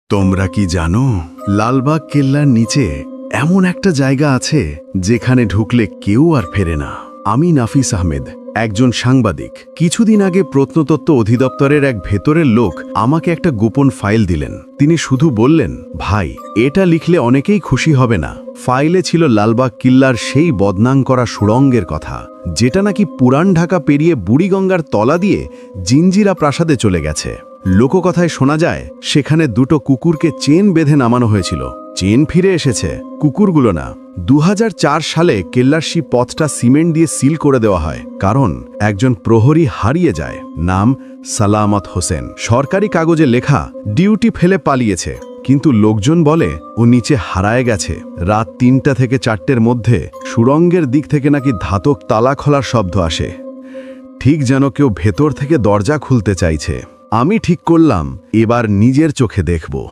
তোমরা কি জানো লালবাগ কেল্লার নিচে এমন একটা জায়গা আছে যেখানে ঢুকলে কেউ আর ফেরে না। আমি নাফিস আহমেদ, একজন সাংবাদিক। কিছুদিন আগে প্রত্নতত্ত্ব অধিদপ্তরের এক ভেতরের লোক আমাকে একটা গোপন ফাইল দিলেন। তিনি শুধু বললেন, ভাই, এটা লিখলে অনেকেই খুশি হবে না। ফাইলে ছিল লালবাগ কিল্লার সেই বদনাম করা সুড়ঙ্গের কথা, যেটা নাকি পুরান ঢাকা পেরিয়ে বুড়িগঙ্গার তলা দিয়ে জিঞ্জিরা প্রাসাদে চলে গেছে। লোককথায় শোনা যায় সেখানে দুটো কুকুরকে চেন বেঁধে নামানো হয়েছিল। চেন ফিরে এসেছে, কুকুরগুলো না। 2004 সালে কেল্লার সেই পথটা সিমেন্ট দিয়ে সিল করে দেওয়া হয়, কারণ একজন প্রহরী হারিয়ে যায়। নাম সালামত হোসেন। সরকারি কাগজে লেখা ডিউটি ফেলে পালিয়েছে, কিন্তু লোকজন বলে ও নিচে হারায় গেছে। রাত 3টা থেকে 4টের মধ্যে সুড়ঙ্গের দিক থেকে নাকি ধাতব তালা খোলার শব্দ আসে, ঠিক যেন কেউ ভেতর থেকে দরজা খুলতে চাইছে। আমি ঠিক করলাম এবার নিজের চোখে দেখব।